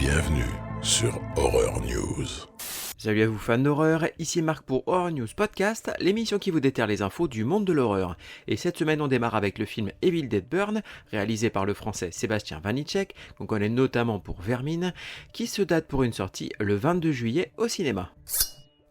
Bienvenue sur Horror News. Salut à vous fans d'horreur, ici Marc pour Horror News Podcast, l'émission qui vous déterre les infos du monde de l'horreur. Et cette semaine on démarre avec le film Evil Dead Burn, réalisé par le français Sébastien Vanitschek, qu'on connaît notamment pour Vermine, qui se date pour une sortie le 22 juillet au cinéma.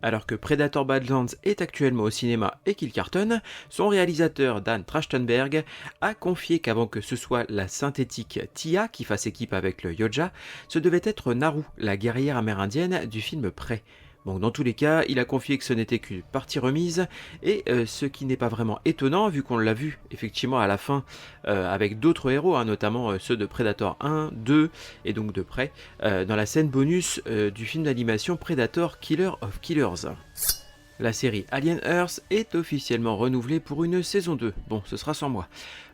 Alors que Predator Badlands est actuellement au cinéma et qu'il cartonne, son réalisateur Dan Trachtenberg a confié qu'avant que ce soit la synthétique Tia qui fasse équipe avec le Yoja, ce devait être Naru, la guerrière amérindienne du film Prey. Bon, dans tous les cas, il a confié que ce n'était qu'une partie remise, et ce qui n'est pas vraiment étonnant, vu qu'on l'a vu effectivement à la fin avec d'autres héros, notamment ceux de Predator 1, 2 et donc de Prey, dans la scène bonus du film d'animation Predator Killer of Killers. La série Alien Earth est officiellement renouvelée pour une saison 2, bon ce sera sans moi.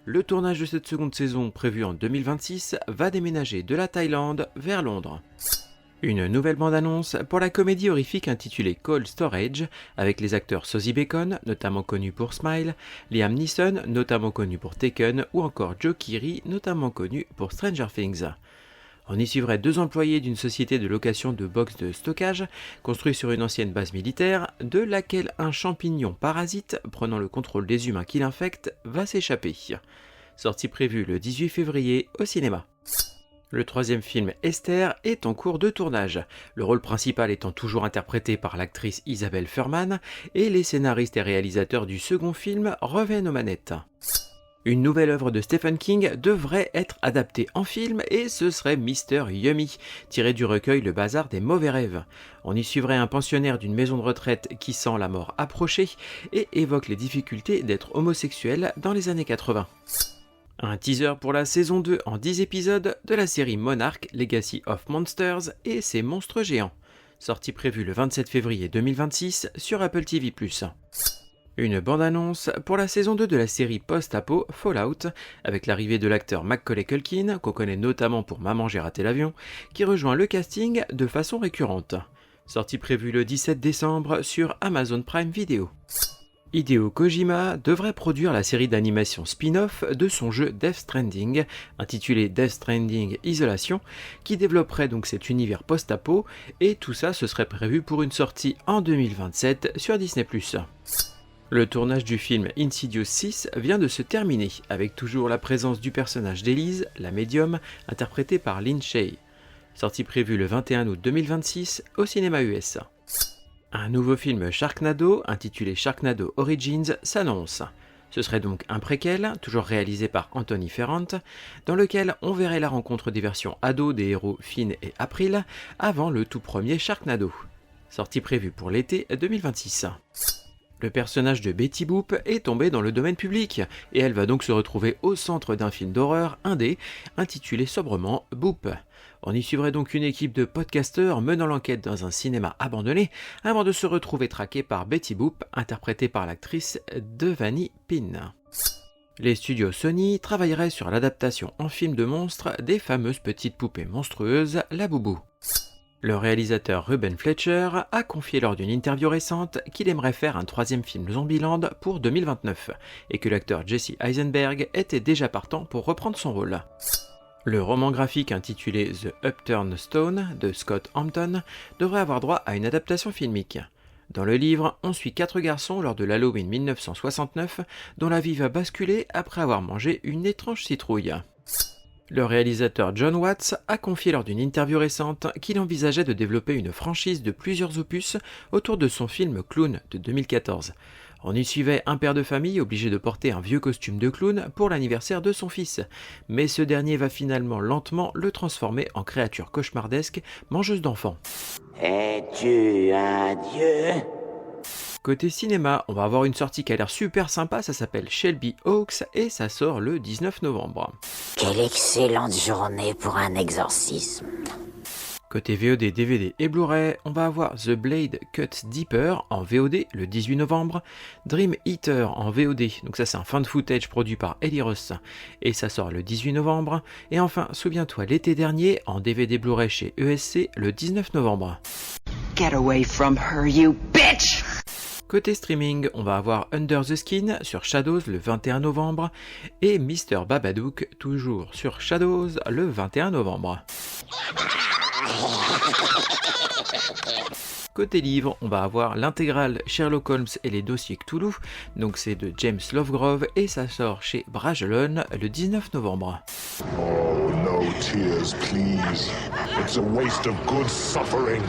Le tournage de cette seconde saison, prévu en 2026, va déménager de la Thaïlande vers Londres. Une nouvelle bande-annonce pour la comédie horrifique intitulée Cold Storage, avec les acteurs Sosie Bacon, notamment connu pour Smile, Liam Neeson, notamment connu pour Taken, ou encore Joe Keery, notamment connu pour Stranger Things. On y suivrait deux employés d'une société de location de box de stockage, construite sur une ancienne base militaire, de laquelle un champignon parasite, prenant le contrôle des humains qui l'infectent, va s'échapper. Sortie prévue le 18 février au cinéma. Le troisième film, Esther, est en cours de tournage, le rôle principal étant toujours interprété par l'actrice Isabelle Fuhrman, et les scénaristes et réalisateurs du second film reviennent aux manettes. Une nouvelle œuvre de Stephen King devrait être adaptée en film, et ce serait Mr. Yummy, tiré du recueil Le Bazar des mauvais rêves. On y suivrait un pensionnaire d'une maison de retraite qui sent la mort approcher, et évoque les difficultés d'être homosexuel dans les années 80. Un teaser pour la saison 2 en 10 épisodes de la série Monarch Legacy of Monsters et ses monstres géants. Sortie prévue le 27 février 2026 sur Apple TV+. Une bande-annonce pour la saison 2 de la série post-apo Fallout, avec l'arrivée de l'acteur Macaulay Culkin, qu'on connaît notamment pour Maman j'ai raté l'avion, qui rejoint le casting de façon récurrente. Sortie prévue le 17 décembre sur Amazon Prime Video. Hideo Kojima devrait produire la série d'animation spin-off de son jeu Death Stranding, intitulé Death Stranding Isolation, qui développerait donc cet univers post-apo, et tout ça ce serait prévu pour une sortie en 2027 sur Disney+. Le tournage du film Insidious 6 vient de se terminer, avec toujours la présence du personnage d'Elise, la médium, interprétée par Lin Shaye. Sortie prévue le 21 août 2026 au cinéma US. Un nouveau film Sharknado, intitulé Sharknado Origins, s'annonce. Ce serait donc un préquel, toujours réalisé par Anthony Ferrant, dans lequel on verrait la rencontre des versions ados des héros Finn et April, avant le tout premier Sharknado. Sortie prévue pour l'été 2026. Le personnage de Betty Boop est tombé dans le domaine public, et elle va donc se retrouver au centre d'un film d'horreur indé, intitulé sobrement Boop. On y suivrait donc une équipe de podcasteurs menant l'enquête dans un cinéma abandonné, avant de se retrouver traqué par Betty Boop, interprétée par l'actrice Devani Pin. Les studios Sony travailleraient sur l'adaptation en film de monstres des fameuses petites poupées monstrueuses Labubu. Le réalisateur Ruben Fletcher a confié lors d'une interview récente qu'il aimerait faire un troisième film Zombieland pour 2029, et que l'acteur Jesse Eisenberg était déjà partant pour reprendre son rôle. Le roman graphique intitulé The Upturned Stone de Scott Hampton devrait avoir droit à une adaptation filmique. Dans le livre, on suit 4 garçons lors de l'Halloween 1969 dont la vie va basculer après avoir mangé une étrange citrouille. Le réalisateur John Watts a confié lors d'une interview récente qu'il envisageait de développer une franchise de plusieurs opus autour de son film Clown de 2014. On y suivait un père de famille obligé de porter un vieux costume de clown pour l'anniversaire de son fils, mais ce dernier va finalement lentement le transformer en créature cauchemardesque mangeuse d'enfants. Es-tu un dieu ? Côté cinéma, on va avoir une sortie qui a l'air super sympa, ça s'appelle Shelby Oaks et ça sort le 19 novembre. Quelle excellente journée pour un exorcisme. Côté VOD, DVD et Blu-ray, on va avoir The Blade Cut Deeper en VOD le 18 novembre, Dream Eater en VOD, donc ça c'est un fan footage produit par Eli Ross et ça sort le 18 novembre, et enfin souviens-toi l'été dernier en DVD Blu-ray chez ESC le 19 novembre. Get away from her, you bitch! Côté streaming, on va avoir Under the Skin sur Shadows le 21 novembre et Mr. Babadook toujours sur Shadows le 21 novembre. Côté livre, on va avoir l'intégrale Sherlock Holmes et les dossiers Cthulhu, donc c'est de James Lovegrove et ça sort chez Bragelonne le 19 novembre. Oh, no tears, please. It's a waste of good suffering.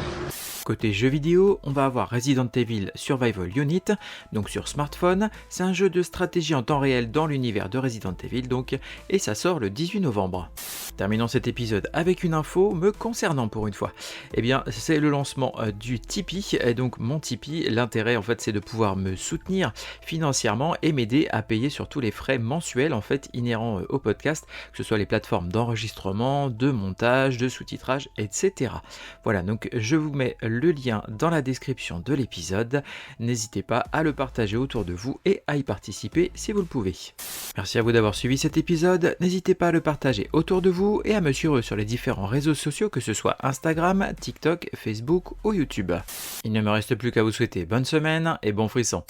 Côté jeux vidéo, on va avoir Resident Evil Survival Unit, donc sur smartphone. C'est un jeu de stratégie en temps réel dans l'univers de Resident Evil, donc, et ça sort le 18 novembre. Terminons cet épisode avec une info me concernant pour une fois. Eh bien, c'est le lancement du Tipeee, et donc mon Tipeee, l'intérêt en fait c'est de pouvoir me soutenir financièrement et m'aider à payer sur tous les frais mensuels en fait inhérents au podcast, que ce soit les plateformes d'enregistrement, de montage, de sous-titrage, etc. Voilà, donc je vous mets le lien dans la description de l'épisode. N'hésitez pas à le partager autour de vous et à y participer si vous le pouvez. Merci à vous d'avoir suivi cet épisode. N'hésitez pas à le partager autour de vous et à me suivre sur les différents réseaux sociaux, que ce soit Instagram, TikTok, Facebook ou YouTube. Il ne me reste plus qu'à vous souhaiter bonne semaine et bon frisson.